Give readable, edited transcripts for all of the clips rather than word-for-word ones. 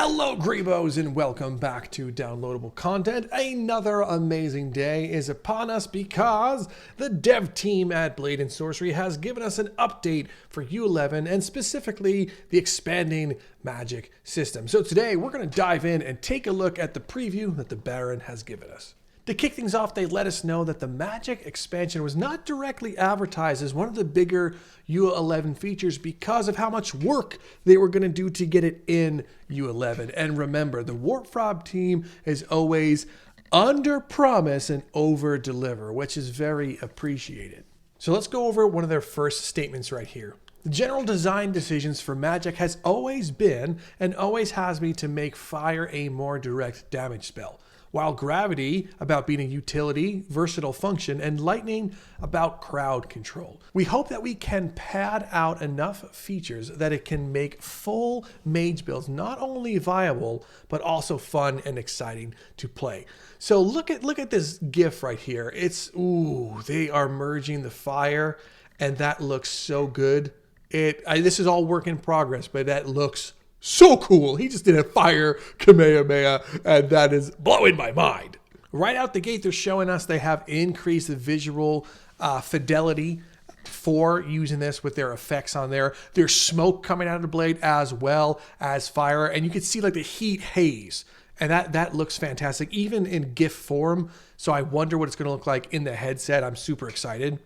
Hello Greebos and welcome back to downloadable content. Another amazing day is upon us because the dev team at Blade & Sorcery has given us an update for U11 and specifically the expanding magic system. So today we're going to dive in and take a look at the preview that the Baron has given us. To kick things off, they let us know that the magic expansion was not directly advertised as one of the bigger U11 features because of how much work they were going to do to get it in U11. And remember, the Warp Frog team is always under promise and over deliver, which is very appreciated. So let's go over one of their first statements right here. The general design decisions for magic has always been and always has been to make fire a more direct damage spell, while gravity about being a utility, versatile function, and lightning about crowd control. We hope that we can pad out enough features that it can make full mage builds not only viable, but also fun and exciting to play. So look at this GIF right here. They are merging the fire, and that looks so good. This is all work in progress, but that looks so cool. He just did a fire Kamehameha, and that is blowing my mind. Right out the gate, they're showing us they have increased the visual fidelity for using this with their effects on there. There's smoke coming out of the blade as well as fire, and you can see like the heat haze, and that looks fantastic, even in GIF form. So I wonder what it's going to look like in the headset. I'm super excited.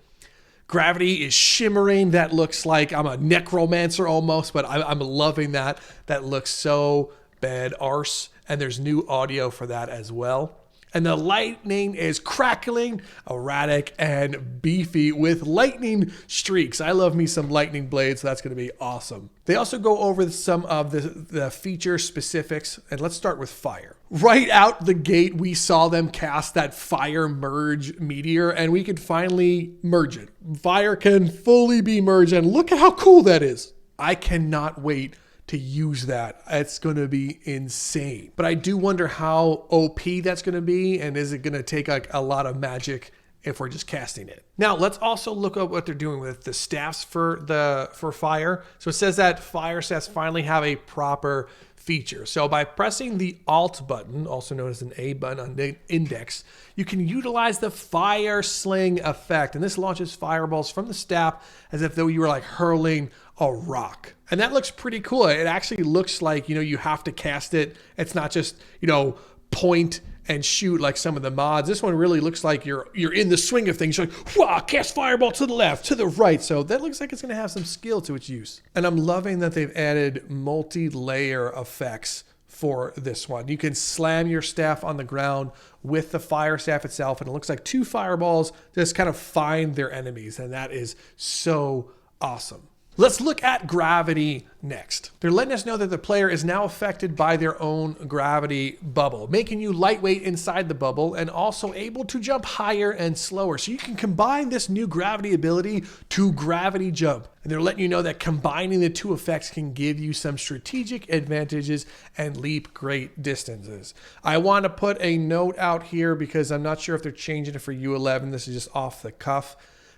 Gravity is shimmering. That looks like I'm a necromancer almost, but I'm loving that. That looks so bad arse. And there's new audio for that as well. And the lightning is crackling, erratic, and beefy with lightning streaks. I love me some lightning blades, so that's going to be awesome. They also go over some of the feature specifics, and let's start with fire. Right out the gate, we saw them cast that fire merge meteor, and we could finally merge it. Fire can fully be merged, and look at how cool that is. I cannot wait to use that. It's going to be insane. But I do wonder how OP that's going to be, and is it going to take like a lot of magic if we're just casting it. Now let's also look at what they're doing with the staffs for fire. So it says that fire staffs finally have a proper feature. So by pressing the Alt button, also known as an A button on the index, you can utilize the fire sling effect. And this launches fireballs from the staff as if though you were like hurling a rock. And that looks pretty cool. It actually looks like, you have to cast it. It's not just, point and shoot like some of the mods. This one really looks like you're in the swing of things. You're like, wow, cast fireball to the left, to the right. So that looks like it's going to have some skill to its use. And I'm loving that they've added multi-layer effects for this one. You can slam your staff on the ground with the fire staff itself, and it looks like two fireballs just kind of find their enemies, and that is so awesome. Let's look at gravity next. They're letting us know that the player is now affected by their own gravity bubble, making you lightweight inside the bubble and also able to jump higher and slower. So you can combine this new gravity ability to gravity jump. And they're letting you know that combining the two effects can give you some strategic advantages and leap great distances. I want to put a note out here because I'm not sure if they're changing it for U11. This is just off the cuff.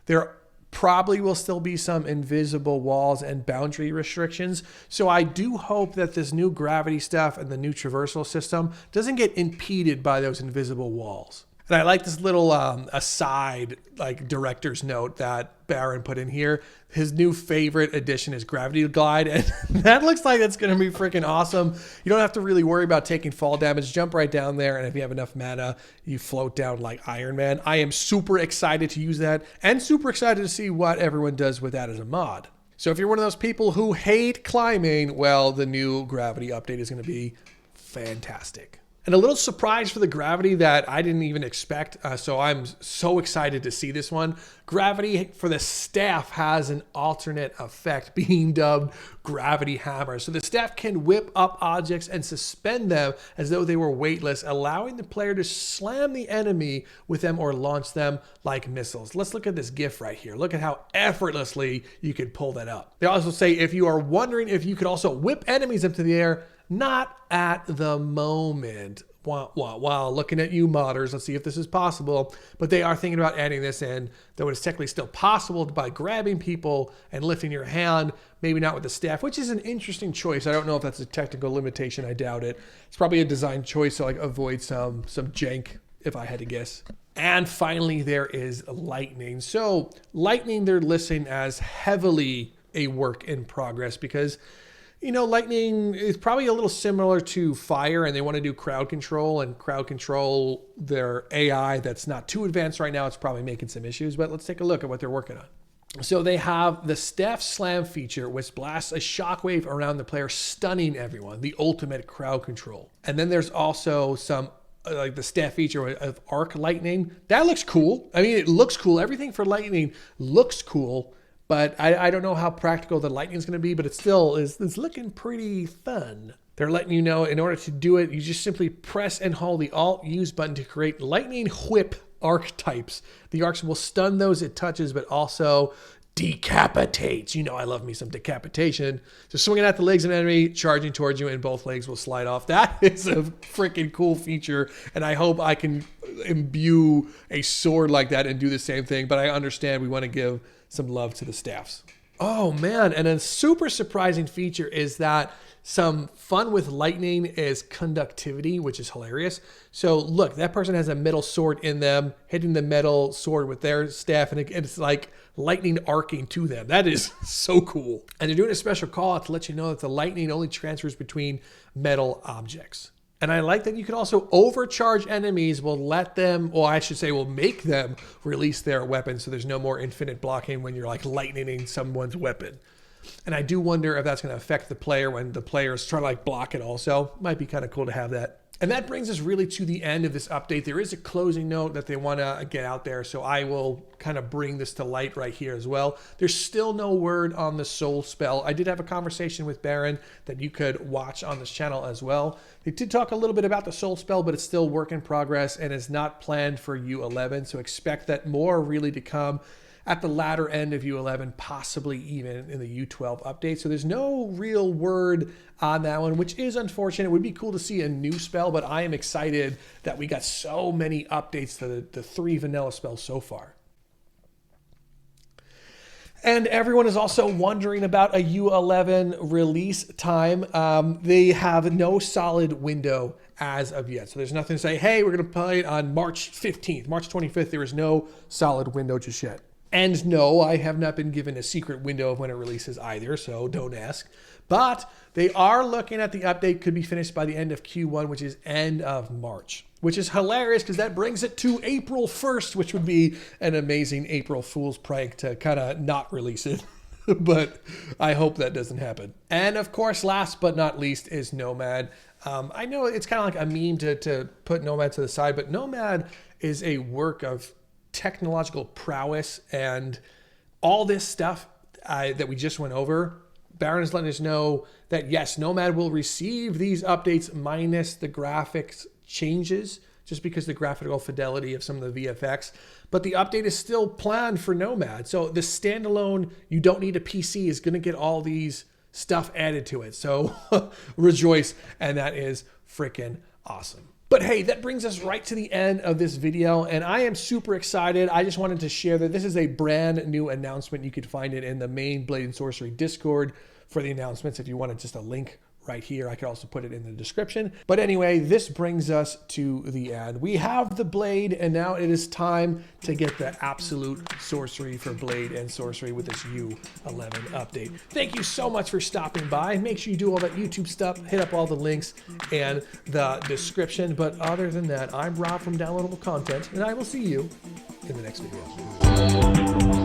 There probably will still be some invisible walls and boundary restrictions. So I do hope that this new gravity stuff and the new traversal system doesn't get impeded by those invisible walls. And I like this little aside, like director's note that Baron put in here. His new favorite addition is Gravity Glide, and that looks like it's going to be freaking awesome. You don't have to really worry about taking fall damage. Jump right down there, and if you have enough mana, you float down like Iron Man. I am super excited to use that, and super excited to see what everyone does with that as a mod. So if you're one of those people who hate climbing, well, the new Gravity update is going to be fantastic. And a little surprise for the gravity that I didn't even expect. So I'm so excited to see this one. Gravity for the staff has an alternate effect being dubbed Gravity Hammer. So the staff can whip up objects and suspend them as though they were weightless, allowing the player to slam the enemy with them or launch them like missiles. Let's look at this GIF right here. Look at how effortlessly you could pull that up. They also say if you are wondering if you could also whip enemies up to the air, not at the moment. Wow, looking at you modders, let's see if this is possible. But they are thinking about adding this in, though it's technically still possible by grabbing people and lifting your hand, maybe not with the staff, which is an interesting choice. I don't know if that's a technical limitation. I doubt it. It's probably a design choice to like avoid some jank, if I had to guess. And finally, there is lightning. So lightning, they're listing as heavily a work in progress because, you know, lightning is probably a little similar to fire, and they want to do crowd control, and crowd control their AI that's not too advanced right now. It's probably making some issues, but let's take a look at what they're working on. So they have the staff slam feature, which blasts a shockwave around the player, stunning everyone, the ultimate crowd control. And then there's also some like the staff feature of arc lightning. That looks cool. I mean, it looks cool. Everything for lightning looks cool, but I don't know how practical the lightning is going to be, but it still is looking pretty fun. They're letting you know in order to do it, you just simply press and hold the Alt Use button to create lightning whip archetypes. The arcs will stun those it touches, but also decapitates. You know, I love me some decapitation. So swinging at the legs of an enemy, charging towards you, and both legs will slide off. That is a freaking cool feature, and I hope I can imbue a sword like that and do the same thing, but I understand we want to give some love to the staffs. Oh man, and a super surprising feature is that some fun with lightning is conductivity, which is hilarious. So look, that person has a metal sword in them, hitting the metal sword with their staff, and it's like lightning arcing to them. That is so cool. And they're doing a special call out to let you know that the lightning only transfers between metal objects. And I like that you can also overcharge enemies, will let them, or I should say will make them release their weapon, so there's no more infinite blocking when you're like lightning someone's weapon. And I do wonder if that's going to affect the player when the player is trying to like block it also. Might be kind of cool to have that. And that brings us really to the end of this update. There is a closing note that they want to get out there, so I will kind of bring this to light right here as well. There's still no word on the soul spell. I did have a conversation with Baron that you could watch on this channel as well. They did talk a little bit about the soul spell, but it's still work in progress and is not planned for U11, so expect that more really to come at the latter end of U11, possibly even in the U12 update. So there's no real word on that one, which is unfortunate. It would be cool to see a new spell, but I am excited that we got so many updates to the 3 vanilla spells so far. And everyone is also wondering about a U11 release time. They have no solid window as of yet. So there's nothing to say, hey, we're going to play it on March 15th, March 25th. There is no solid window just yet. And no, I have not been given a secret window of when it releases either, so don't ask. But they are looking at the update could be finished by the end of Q1, which is end of March, which is hilarious because that brings it to April 1st, which would be an amazing April Fool's prank to kind of not release it. But I hope that doesn't happen. And of course, last but not least is Nomad. I know it's kind of like a meme to put Nomad to the side, but Nomad is a work of technological prowess, and all this stuff that we just went over. Baron is letting us know that yes, Nomad will receive these updates minus the graphics changes, just because the graphical fidelity of some of the VFX, but the update is still planned for Nomad. So the standalone, you don't need a PC, is going to get all these stuff added to it. So rejoice, and that is freaking awesome. But hey, that brings us right to the end of this video, and I am super excited. I just wanted to share that this is a brand new announcement. You could find it in the main Blade and Sorcery Discord for the announcements if you wanted just a link right here. I could also put it in the description. But anyway, this brings us to the end. We have the Blade, and now it is time to get the absolute sorcery for Blade and Sorcery with this U11 update. Thank you so much for stopping by. Make sure you do all that YouTube stuff. Hit up all the links and the description. But other than that, I'm Rob from Downloadable Content, and I will see you in the next video.